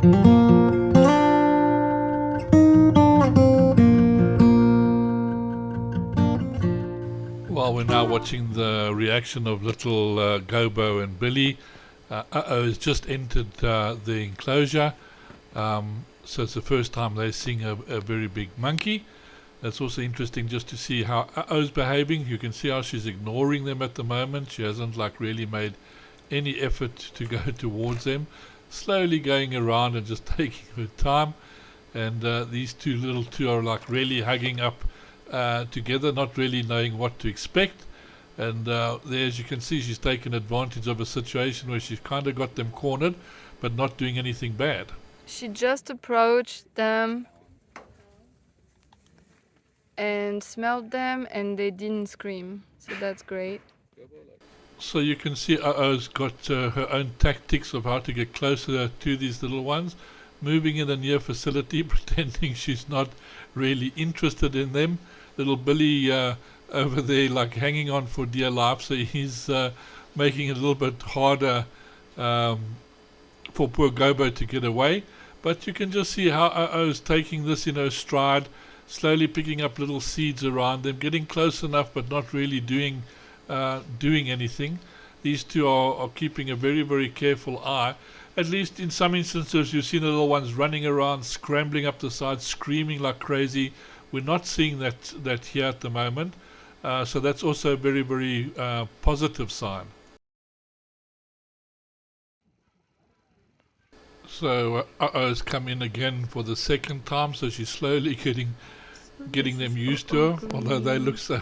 Well, we're now watching the reaction of little Gobo and Billie. has just entered the enclosure. So it's the first time they're seeing a very big monkey. It's also interesting just to see how is behaving. You can see how she's ignoring them at the moment. She hasn't like really made any effort to go towards them. Slowly going around and just taking her time. And these little two are like really hugging up together, not really knowing what to expect. And there, as you can see, she's taken advantage of a situation where she's kind of got them cornered, but not doing anything bad. She just approached them and smelled them, and they didn't scream, so that's great. So you can see has got her own tactics of how to get closer to these little ones, moving in a near vicinity, pretending she's not really interested in them. Little Billy over there like hanging on for dear life, so he's making it a little bit harder for poor Gobo to get away. But you can just see how is taking this in her stride, slowly picking up little seeds around them, getting close enough but not really doing anything. These two are keeping a very, very careful eye. At least in some instances you've seen the little ones running around, scrambling up the side, screaming like crazy. We're not seeing that here at the moment. So that's also a very, very positive sign. So has come in again for the second time, so she's slowly getting them used to her. Although they look so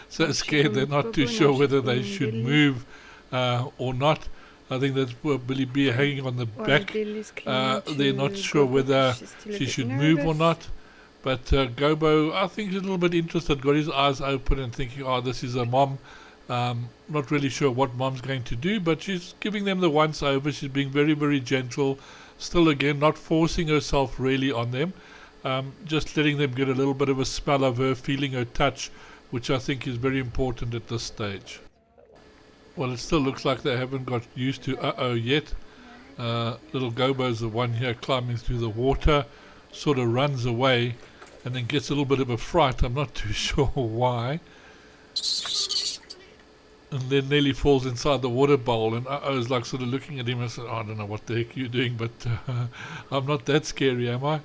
scared, they're not too sure whether they should move or not. I think that's poor Billie Bree hanging on the back. They're not sure whether she should move or not. But Gobo, I think, is a little bit interested, got his eyes open and thinking, oh, this is a mom. Not really sure what mom's going to do, but she's giving them the once over. She's being very, very gentle. Still, again, not forcing herself really on them. Just letting them get a little bit of a smell of her, feeling her touch, which I think is very important at this stage. Well, it still looks like they haven't got used to yet. Little Gobo's the one here climbing through the water, sort of runs away and then gets a little bit of a fright. I'm not too sure why. And then nearly falls inside the water bowl, and I was like sort of looking at him and said, oh, I don't know what the heck you're doing, but I'm not that scary, am I?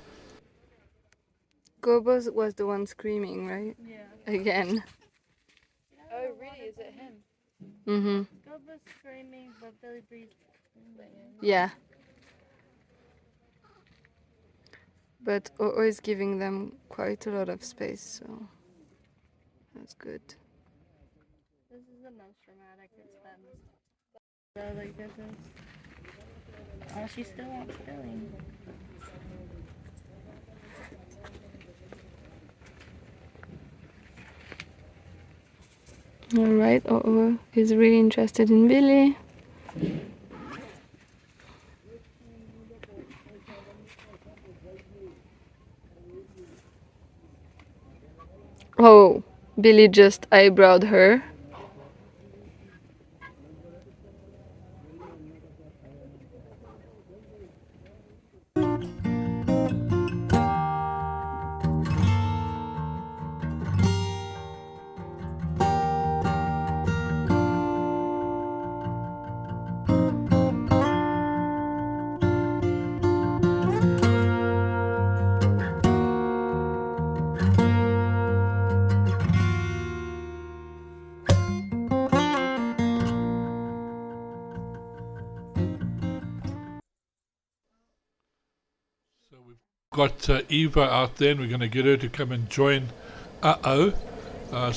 Gobo was the one screaming, right? Yeah. Again. Oh, really? Is it him? Mm-hmm. Gobo's screaming, but Billie Bree's. Yeah. But always giving them quite a lot of space, so that's good. This is the most dramatic it's been. So, like, this is. Oh, she still wants Billie. Alright, is really interested in Billie. Oh, Billie just eyebrowed her. So we've got Eva out there, and we're going to get her to come and join So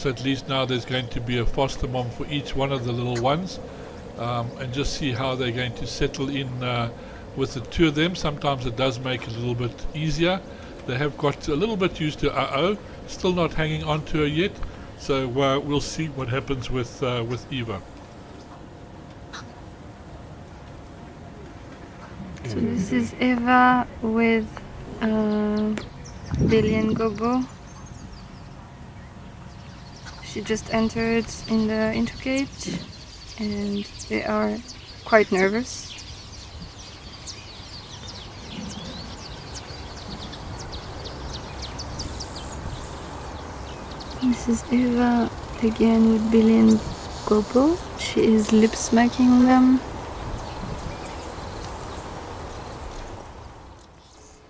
at least now there's going to be a foster mom for each one of the little ones, and just see how they're going to settle in with the two of them. Sometimes it does make it a little bit easier. They have got a little bit used to still not hanging on to her yet. So we'll see what happens with Eva. So this is Eva with Billie and Gobo. She just entered in the intercage and they are quite nervous. This is Eva again with Billy and Gobo. She is lip smacking them.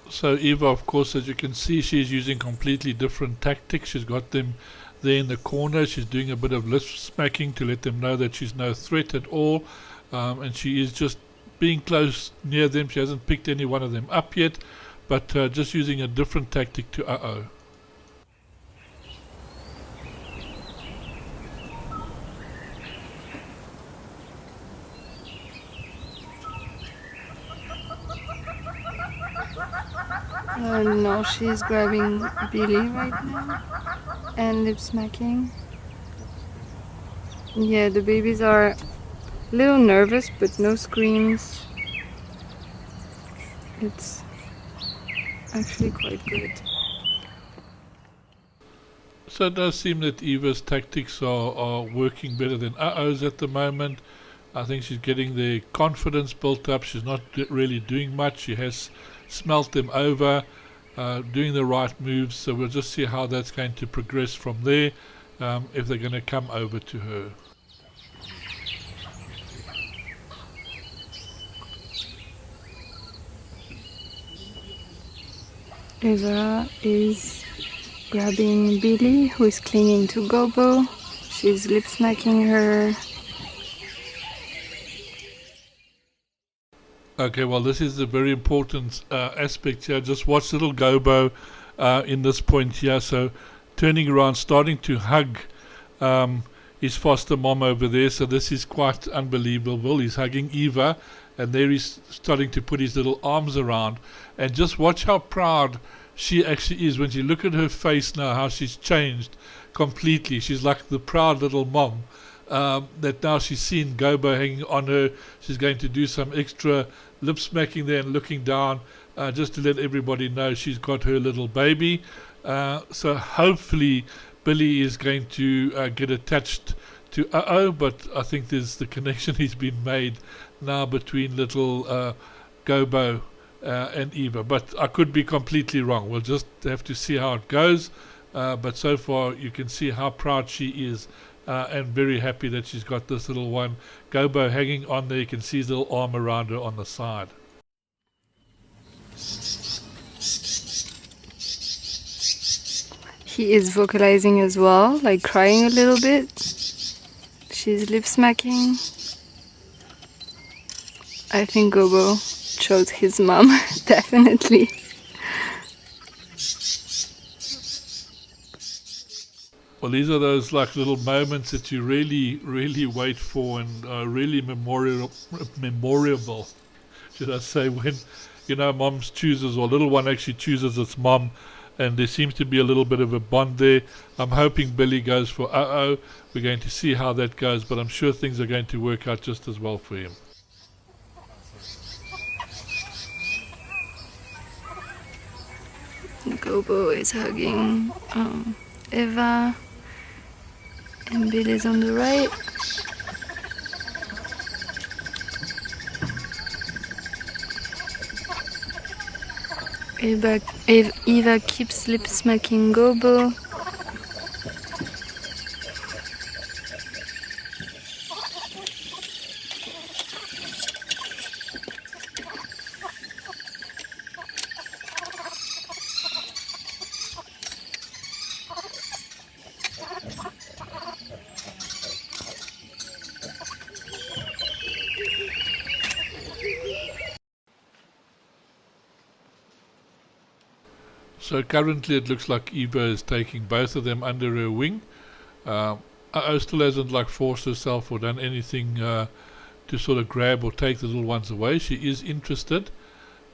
So Eva, of course, as you can see, she's using completely different tactics. She's got them there in the corner. She's doing a bit of lip smacking to let them know that she's no threat at all. And she is just being close near them. She hasn't picked any one of them up yet, but just using a different tactic to uh-oh. No, she's grabbing Billy right now and lip smacking. Yeah, the babies are a little nervous, but no screams. It's actually quite good. So it does seem that Eva's tactics are working better than uh-oh's at the moment. I think she's getting their confidence built up. She's not really doing much. She has smelt them over, doing the right moves. So we'll just see how that's going to progress from there, if they're going to come over to her. Eva is grabbing Billy, who is clinging to Gobo. She's lip smacking her. Okay, well, this is a very important aspect here. Just watch little Gobo in this point here. So turning around, starting to hug his foster mom over there. So this is quite unbelievable. He's hugging Eva, and there he's starting to put his little arms around. And just watch how proud she actually is when you look at her face now, how she's changed completely. She's like the proud little mom. That now she's seen Gobo hanging on her. She's going to do some extra lip smacking there and looking down, just to let everybody know she's got her little baby. So hopefully Billy is going to get attached to uh-oh, but I think there's the connection has been made now between little Gobo and Eva. But I could be completely wrong. We'll just have to see how it goes. But so far you can see how proud she is. And very happy that she's got this little one, Gobo, hanging on there. You can see his little arm around her on the side. He is vocalizing as well, like crying a little bit. She's lip smacking. I think Gobo chose his mom, definitely. Well, these are those like little moments that you really, really wait for and really memorable, should I say, when, mom chooses, or little one actually chooses its mom, and there seems to be a little bit of a bond there. I'm hoping Billy goes for uh-oh. We're going to see how that goes, but I'm sure things are going to work out just as well for him. Gobo is hugging Eva, and Billy's on the right. Eva keeps lip smacking Gobo. So currently it looks like Eva is taking both of them under her wing. Uh-oh still hasn't forced herself or done anything to sort of grab or take the little ones away. She is interested.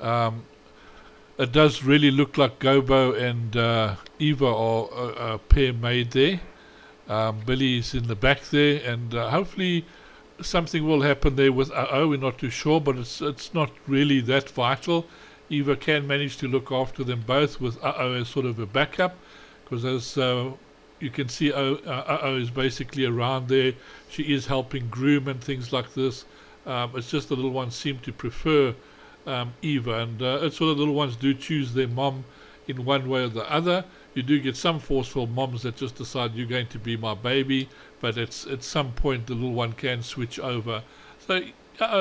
It does really look like Gobo and Eva are a pair made there. Billy is in the back there, and hopefully something will happen there with uh-oh. We're not too sure, but it's not really that vital. Eva can manage to look after them both with uh-oh as sort of a backup, because as you can see, uh-oh is basically around there. She is helping groom and things like this. It's just the little ones seem to prefer Eva, and it's sort of the little ones do choose their mom in one way or the other. you do get some forceful moms that just decide you're going to be my baby, but at some point the little one can switch over. So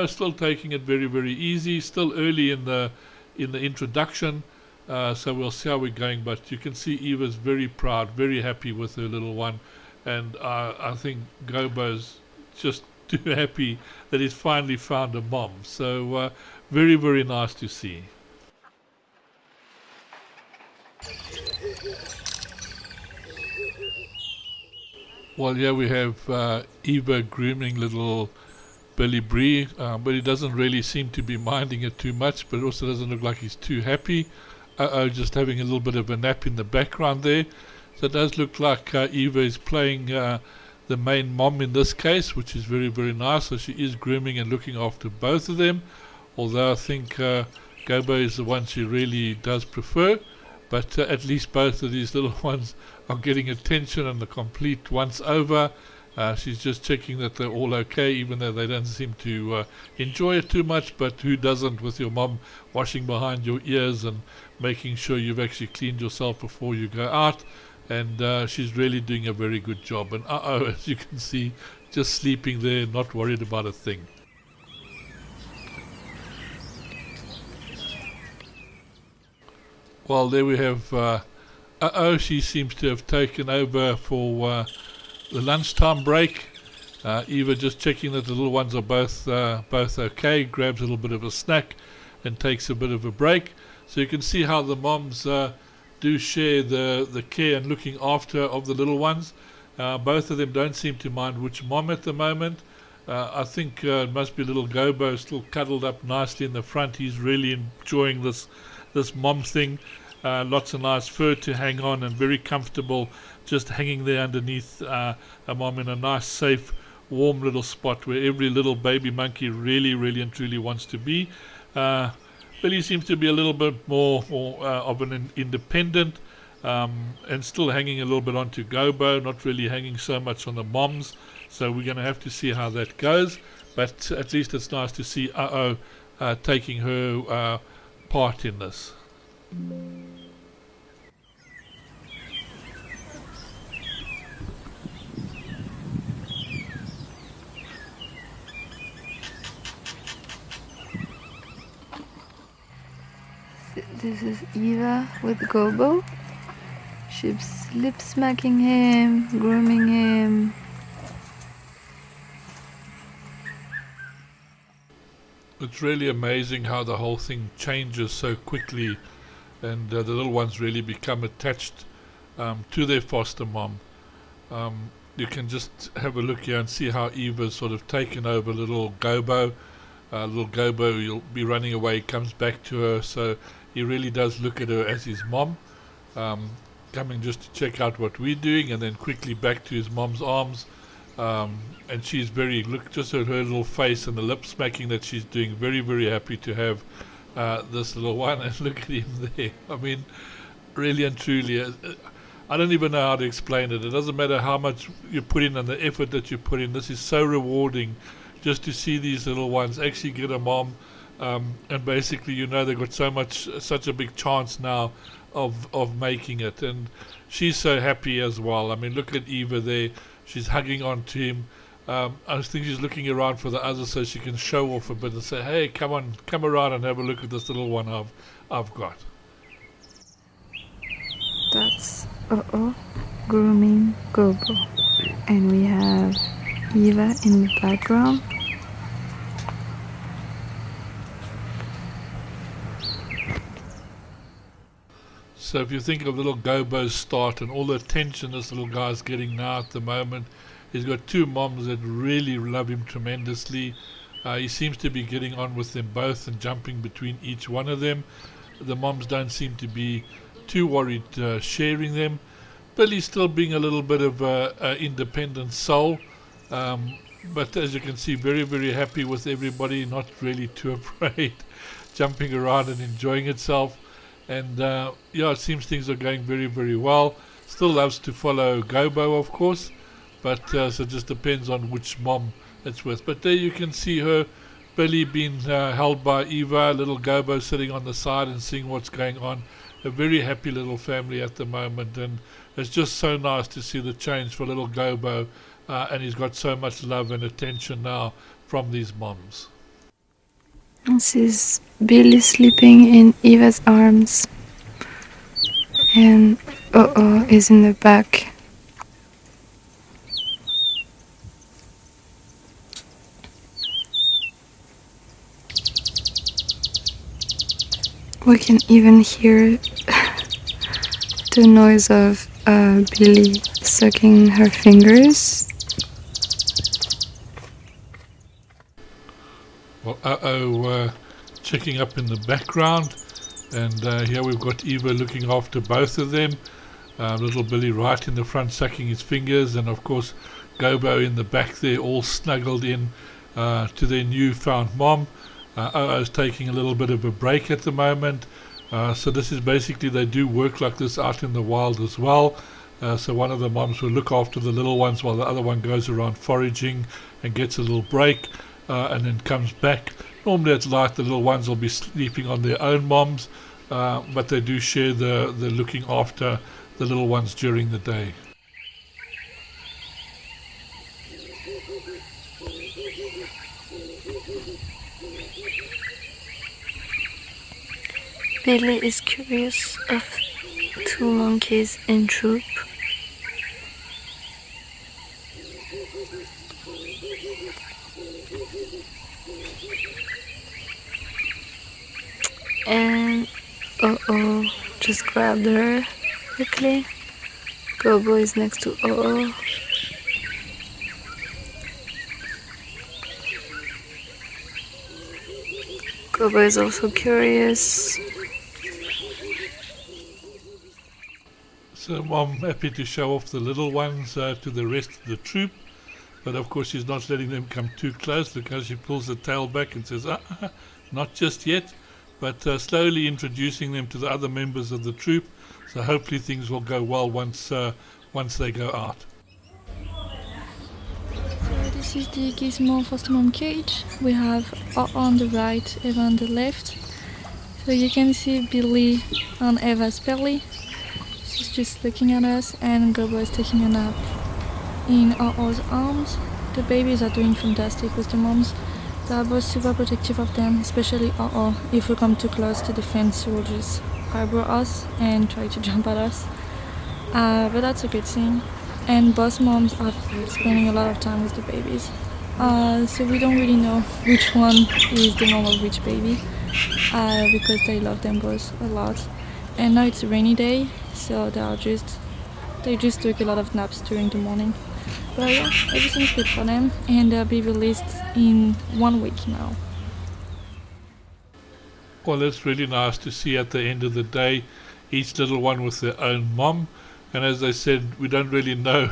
still taking it very, very easy, still early in the introduction, so we'll see how we're going, but you can see Eva's very proud, very happy with her little one, and I think Gobo's just too happy that he's finally found a mom. So very, very nice to see. Well, here we have Eva grooming little Billie Bree, but he doesn't really seem to be minding it too much, but it also doesn't look like he's too happy. Just having a little bit of a nap in the background there. So it does look like Eva is playing the main mom in this case, which is very, very nice. So she is grooming and looking after both of them, although I think Gobo is the one she really does prefer. But at least both of these little ones are getting attention and the complete once over. She's just checking that they're all okay, even though they don't seem to enjoy it too much. But who doesn't, with your mom washing behind your ears and making sure you've actually cleaned yourself before you go out? And she's really doing a very good job. And as you can see, just sleeping there, not worried about a thing. Well, there we have she seems to have taken over for the lunchtime break. Eva just checking that the little ones are both okay, grabs a little bit of a snack and takes a bit of a break. So you can see how the moms do share the care and looking after of the little ones. Both of them don't seem to mind which mom at the moment. I think it must be little Gobo still cuddled up nicely in the front. He's really enjoying this mom thing. Lots of nice fur to hang on and very comfortable just hanging there underneath a mom in a nice, safe, warm little spot where every little baby monkey really, really and truly wants to be. Billy seems to be a little bit more of an independent and still hanging a little bit onto Gobo, not really hanging so much on the moms. So we're going to have to see how that goes. But at least it's nice to see taking her part in this. This is Eva with Gobo. She's lip smacking him, grooming him. It's really amazing how the whole thing changes so quickly, and the little ones really become attached to their foster mom. You can just have a look here and see how Eva's sort of taken over little Gobo. Little Gobo, he'll be running away, comes back to her, so he really does look at her as his mom, coming just to check out what we're doing, and then quickly back to his mom's arms. And she's look just at her little face and the lip smacking that she's doing, very, very happy to have this little one. And look at him there. I mean, really and truly, I don't even know how to explain it. It doesn't matter how much you put in and the effort that you put in. This is so rewarding just to see these little ones actually get a mom. And basically, they've got such a big chance now of making it. And she's so happy as well. I mean, look at Eva there. She's hugging on to him. I think she's looking around for the others so she can show off a bit and say, hey, come around and have a look at this little one I've got. That's grooming Gobo. And we have Eva in the background. So if you think of little Gobo's start and all the attention this little guy's getting now at the moment, he's got two moms that really love him tremendously. He seems to be getting on with them both and jumping between each one of them. The moms don't seem to be too worried sharing them. Billy's still being a little bit of an independent soul, but as you can see, very, very happy with everybody, not really too afraid, jumping around and enjoying itself. And it seems things are going very, very well. Still loves to follow Gobo, of course, but so it just depends on which mom it's with. But there you can see her, Billy being held by Eva, little Gobo sitting on the side and seeing what's going on. a very happy little family at the moment, and it's just so nice to see the change for little Gobo, and he's got so much love and attention now from these moms. This is Billy sleeping in Eva's arms, and is in the back. We can even hear the noise of Billy sucking her fingers. Well, checking up in the background, and here we've got Eva looking after both of them. Little Billy right in the front sucking his fingers, and of course Gobo in the back there, all snuggled in to their newfound mom. Is taking a little bit of a break at the moment. So this is basically, they do work like this out in the wild as well. So one of the moms will look after the little ones while the other one goes around foraging and gets a little break, and then comes back. Normally at night the little ones will be sleeping on their own moms, but they do share the looking after the little ones during the day. Billy is curious of two monkeys in troop. And just grabbed her quickly. Gobo is next to Gobo is also curious. So Mom happy to show off the little ones to the rest of the troop, but of course she's not letting them come too close. Look how she pulls the tail back and says, not just yet, but slowly introducing them to the other members of the troop. So hopefully things will go well once they go out. So this is the Gizmo foster mom cage. We have on the right, Eva on the left. So you can see Billy on Eva's belly. She's just looking at us, and Gobo is taking a nap in O's arms. The babies are doing fantastic with the moms. They are both super protective of them, especially If we come too close to the fence, she will just harbor us and try to jump at us. But that's a good thing. And both moms are spending a lot of time with the babies. So we don't really know which one is the mom of which baby, because they love them both a lot. And now it's a rainy day, so they just took a lot of naps during the morning. But yeah, everything's good for them, and they'll be released in 1 week now. Well, it's really nice to see at the end of the day each little one with their own mom. And as I said, we don't really know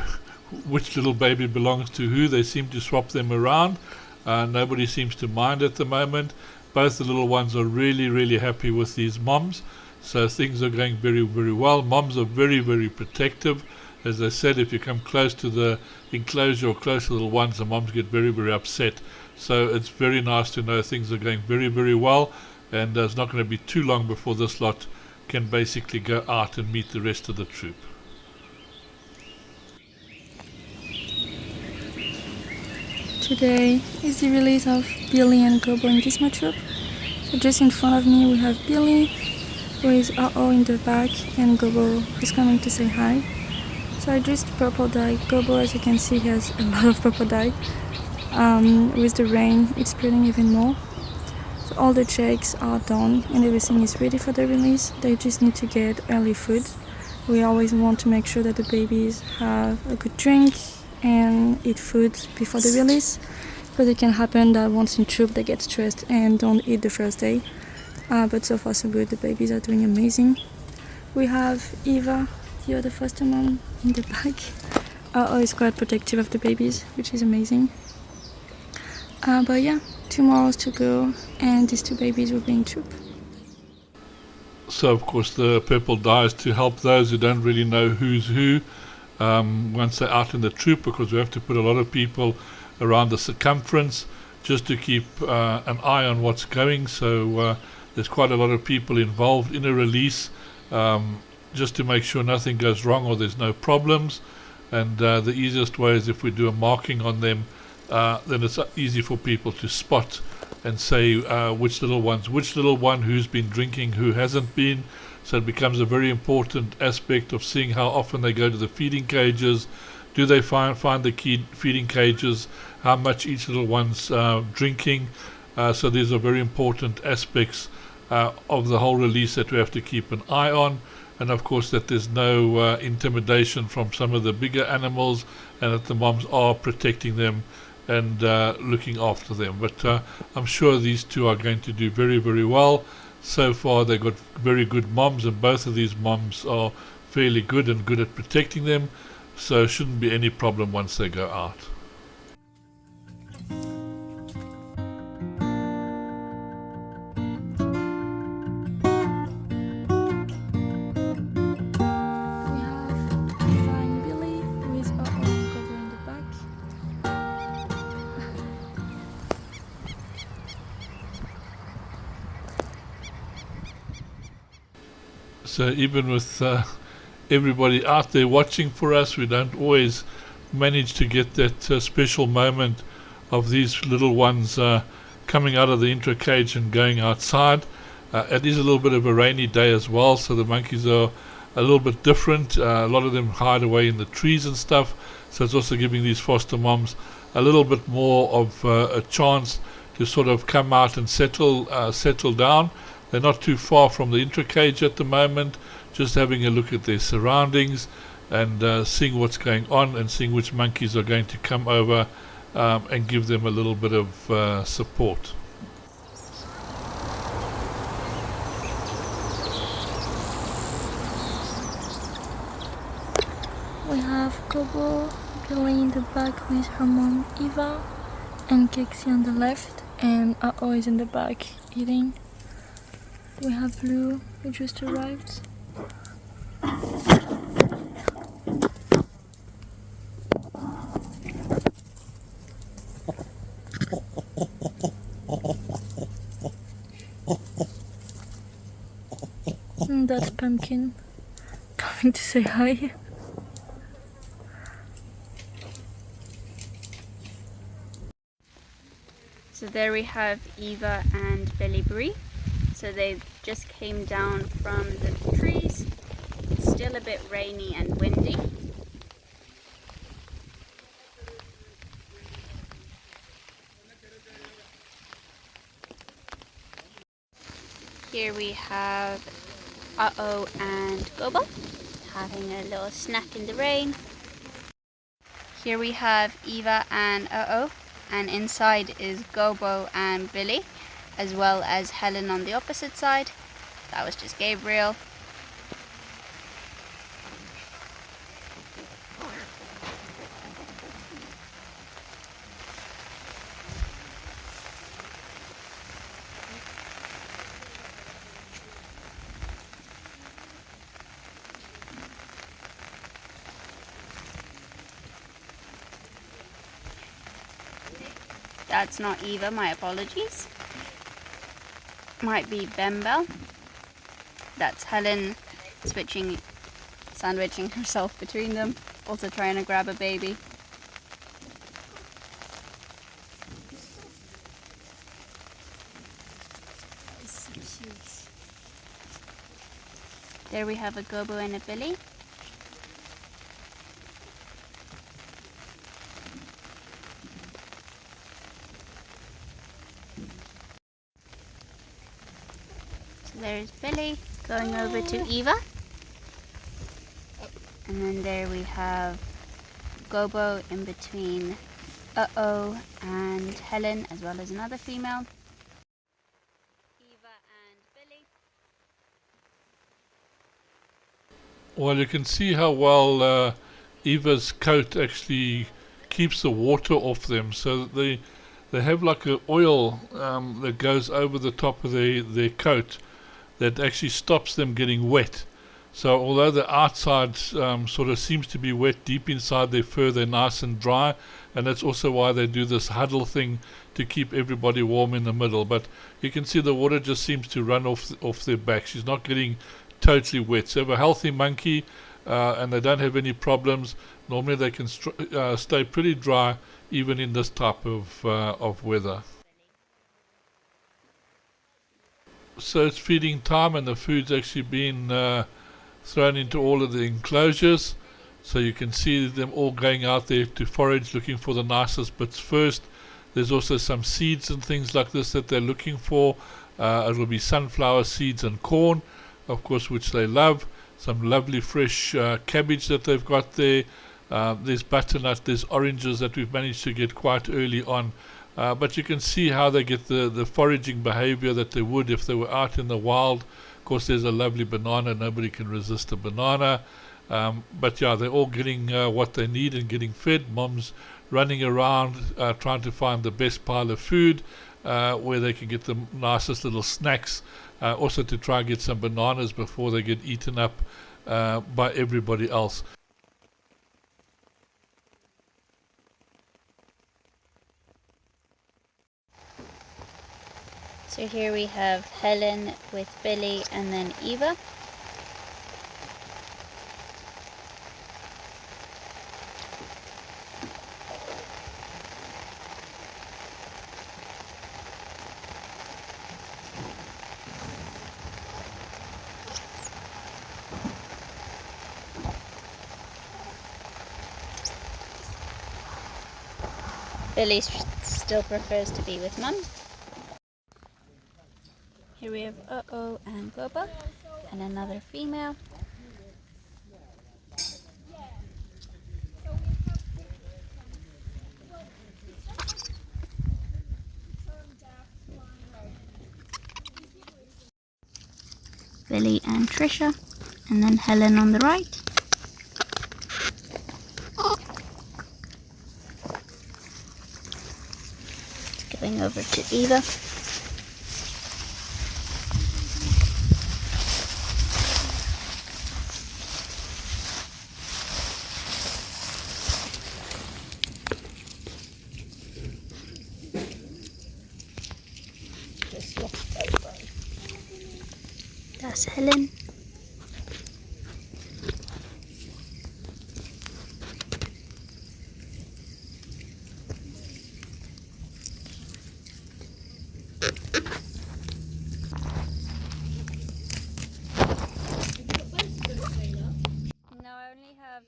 which little baby belongs to who. They seem to swap them around. Nobody seems to mind at the moment. Both the little ones are really, really happy with these moms. So things are going very, very well. Moms are very, very protective. As I said, if you come close to the enclosure or close to the little ones, the moms get very, very upset. So it's very nice to know things are going very, very well. And it's not going to be too long before this lot can basically go out and meet the rest of the troop. Today is the release of Billy and Gobo in Gizmo troop. So just in front of me we have Billy, who is in the back, and Gobo who's coming to say hi. So I just purple dyed Gobo. As you can see, he has a lot of purple dye. With the rain, it's spreading even more. So all the checks are done and everything is ready for the release. They just need to get early food. We always want to make sure that the babies have a good drink and eat food before the release, because it can happen that once in troop they get stressed and don't eat the first day. But so far so good, the babies are doing amazing. We have Eva, the other foster mom, in the back. Is quite protective of the babies, which is amazing. But yeah, 2 more hours to go and these 2 babies will be in troop. So of course the purple dye is to help those who don't really know who's who once they're out in the troop, because we have to put a lot of people around the circumference just to keep an eye on what's going. So there's quite a lot of people involved in a release, just to make sure nothing goes wrong or there's no problems. And the easiest way is if we do a marking on them, then it's easy for people to spot and say which little one who's been drinking, who hasn't been. So it becomes a very important aspect of seeing how often they go to the feeding cages. Do they find the key feeding cages? How much each little one's drinking? So these are very important aspects of the whole release that we have to keep an eye on. And of course that there's no intimidation from some of the bigger animals, and that the moms are protecting them and looking after them. But I'm sure these two are going to do very, very well. So far they've got very good moms, and both of these moms are fairly good and good at protecting them, so shouldn't be any problem once they go out. We have Eva and Billy with Gobo in the back. So even with everybody out there watching for us, we don't always manage to get that special moment of these little ones coming out of the intro cage and going outside. It is a little bit of a rainy day as well, so the monkeys are a little bit different. A lot of them hide away in the trees and stuff, so it's also giving these foster moms a little bit more of a chance to sort of come out and settle down. They're not too far from the intro cage at the moment, just having a look at their surroundings and seeing what's going on and seeing which monkeys are going to come over and give them a little bit of support. We have Gobo, Billy in the back with her mom Eva, and Kexi on the left, and Uh-oh is in the back eating. We have Blue, who just arrived. And that's Pumpkin coming to say hi. So there we have Eva and Billie Bree. So they just came down from the trees. It's still a bit rainy and windy. Here we have Uh-Oh and Gobo having a little snack in the rain. Here we have Eva and Uh-Oh, and inside is Gobo and Billy, as well as Helen on the opposite side. That was just Gabriel. That's not Eva, my apologies. Might be Bembel. That's Helen sandwiching herself between them, also trying to grab a baby. So cute. There we have a Gobo and a Billy. There's Billy going over to Eva. And then there we have Gobo in between Uh-Oh and Helen, as well as another female. Eva and Billy. Well, you can see how well Eva's coat actually keeps the water off them. So they have like an oil that goes over the top of their coat that actually stops them getting wet. So although the outside sort of seems to be wet, deep inside their fur they're nice and dry, and that's also why they do this huddle thing to keep everybody warm in the middle. But you can see the water just seems to run off their back. She's not getting totally wet. So if a healthy monkey and they don't have any problems, normally they can stay pretty dry even in this type of weather. So it's feeding time, and the food's actually been thrown into all of the enclosures. So you can see them all going out there to forage, looking for the nicest bits first. There's also some seeds and things like this that they're looking for. It will be sunflower seeds and corn, of course, which they love. Some lovely fresh cabbage that they've got there. There's butternut, there's oranges that we've managed to get quite early on. But you can see how they get the foraging behavior that they would if they were out in the wild. Of course, there's a lovely banana. Nobody can resist a banana. But yeah, they're all getting what they need and getting fed. Mom's running around trying to find the best pile of food where they can get the nicest little snacks. Also to try and get some bananas before they get eaten up by everybody else. So here we have Helen with Billy and then Eva. Billy still prefers to be with Mum. Here we have Uh-oh and Gobo and another female. Billy and Trisha, and then Helen on the right. Going over to Eva. That's Helen. No, I only have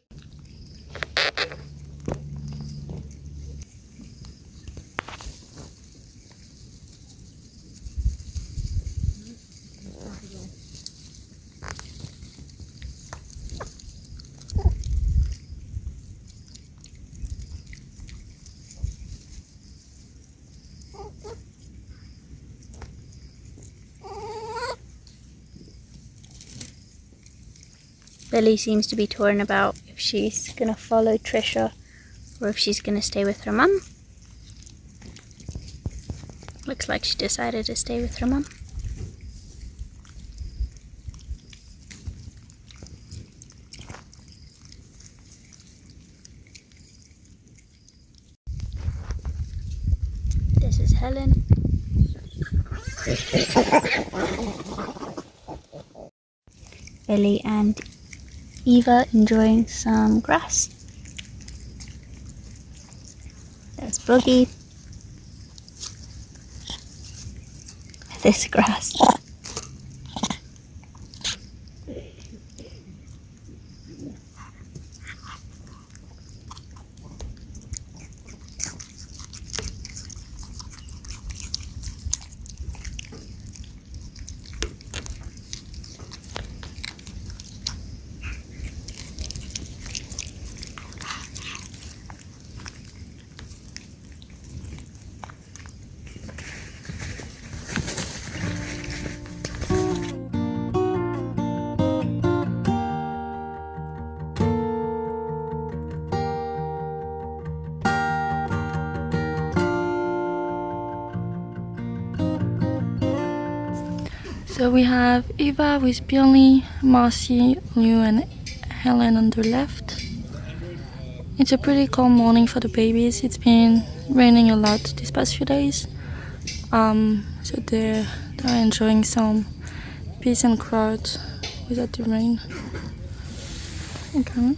Billy seems to be torn about if she's going to follow Trisha or if she's going to stay with her mum. Looks like she decided to stay with her mum. This is Helen. Billy and Eva enjoying some grass. There's Boogie. This grass. So we have Eva with Billy, Marcy, Liu and Helen on the left. It's a pretty calm morning for the babies. It's been raining a lot these past few days. So they're enjoying some peas and kraut without the rain. Okay.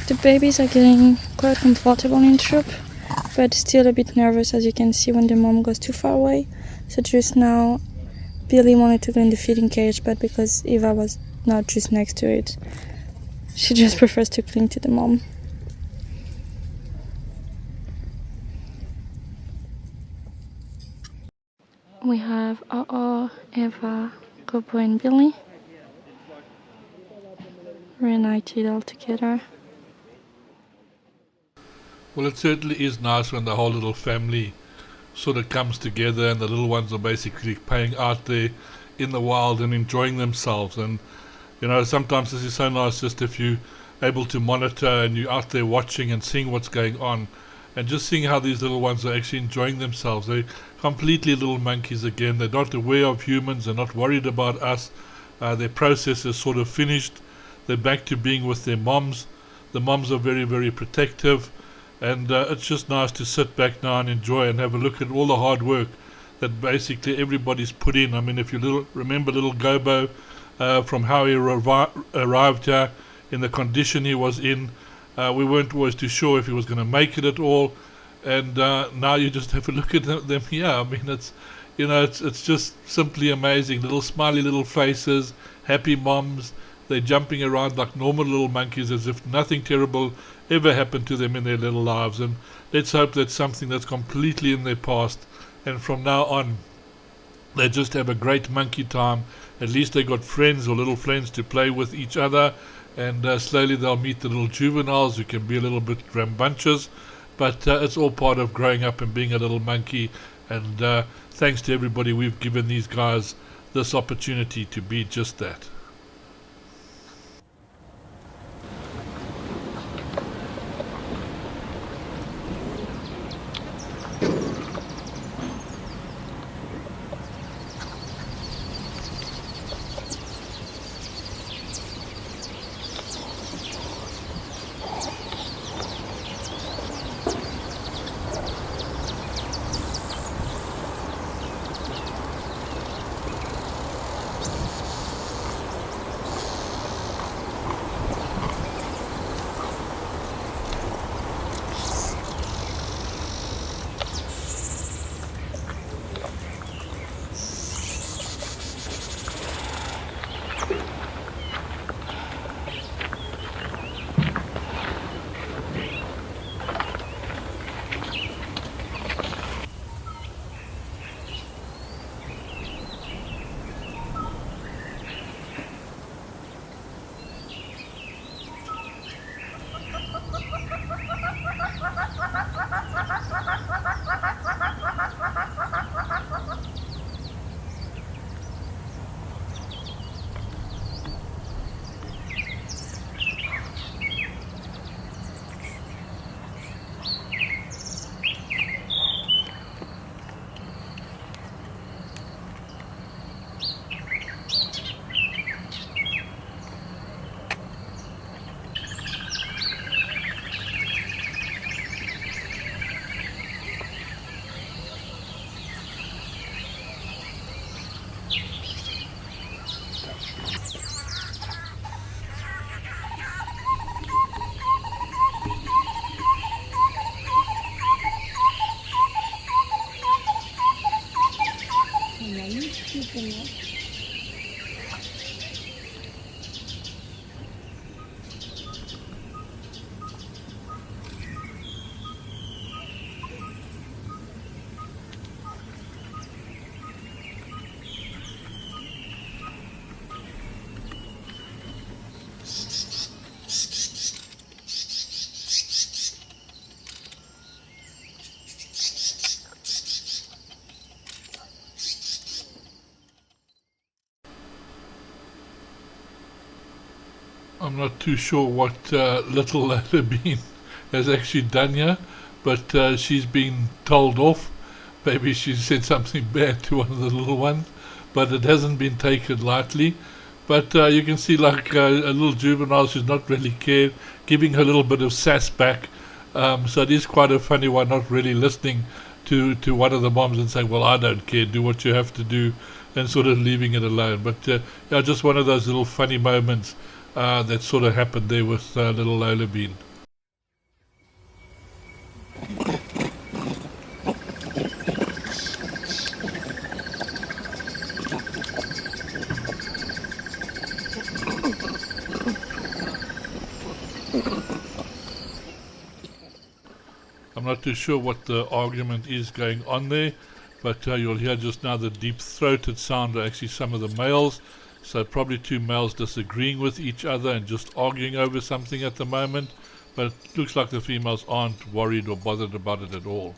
The babies are getting quite comfortable in troop, but still a bit nervous, as you can see when the mom goes too far away. So just now Billie wanted to go in the feeding cage, but because Eva was not just next to it, she just prefers to cling to the mom. We have Eva, Gobo and Billie reunited all together. Well, it certainly is nice when the whole little family sort of comes together and the little ones are basically playing out there in the wild and enjoying themselves. And you know, sometimes this is so nice just if you're able to monitor and you're out there watching and seeing what's going on and just seeing how these little ones are actually enjoying themselves. They're completely little monkeys again. They're not aware of humans. They're not worried about us. Their process is sort of finished. They're back to being with their moms. The moms are very, very protective. And it's just nice to sit back now and enjoy and have a look at all the hard work that basically everybody's put in. I mean, if you remember little Gobo, from how he arrived here in the condition he was in, we weren't always too sure if he was going to make it at all. And now you just have a look at them here. I mean, it's just simply amazing. Little smiley little faces, happy moms. They're jumping around like normal little monkeys as if nothing terrible ever happened to them in their little lives. And let's hope that's something that's completely in their past. And from now on, they just have a great monkey time. At least they got friends or little friends to play with each other. And slowly they'll meet the little juveniles who can be a little bit rambunctious. But it's all part of growing up and being a little monkey. And thanks to everybody, we've given these guys this opportunity to be just that. I'm not too sure what little Lada Bean has actually done here, but she's been told off. Maybe she said something bad to one of the little ones, but it hasn't been taken lightly. But you can see like a little juvenile, she's not really cared, giving her a little bit of sass back. So it is quite a funny one, not really listening to one of the moms and saying, well, I don't care, do what you have to do, and sort of leaving it alone. But yeah, just one of those little funny moments that sort of happened there with little Lola Bean. I'm not too sure what the argument is going on there, but you'll hear just now the deep-throated sound are actually some of the males. So probably two males disagreeing with each other and just arguing over something at the moment. But it looks like the females aren't worried or bothered about it at all.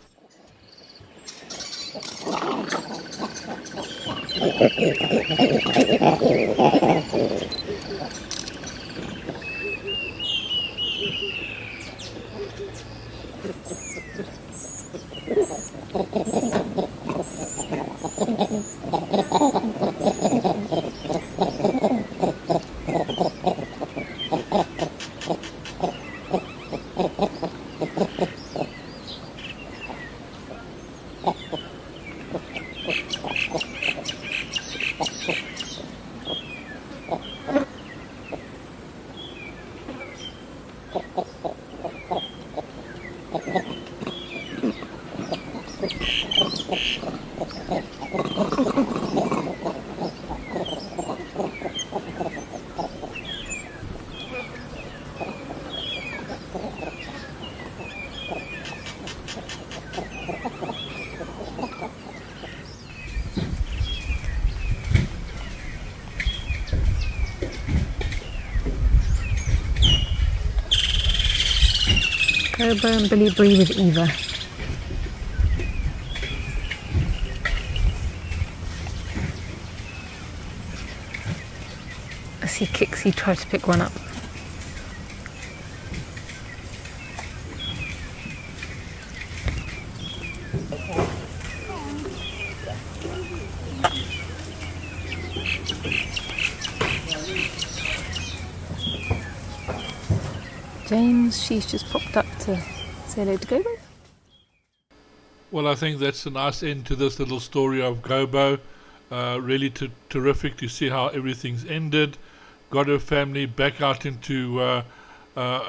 Gobo and Billie Bree with Eva. I see Kixie try to pick one up. James, she's just popped up to say hello to Gobo. Well, I think that's a nice end to this little story of Gobo. Really terrific to see how everything's ended. Got her family back out into a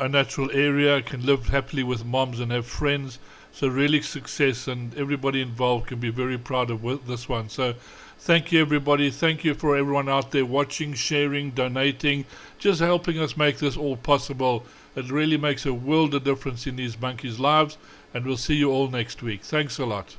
natural area, can live happily with moms and have friends. So really success, and everybody involved can be very proud of this one. So thank you, everybody. Thank you for everyone out there watching, sharing, donating, just helping us make this all possible. It really makes a world of difference in these monkeys' lives, and we'll see you all next week. Thanks a lot.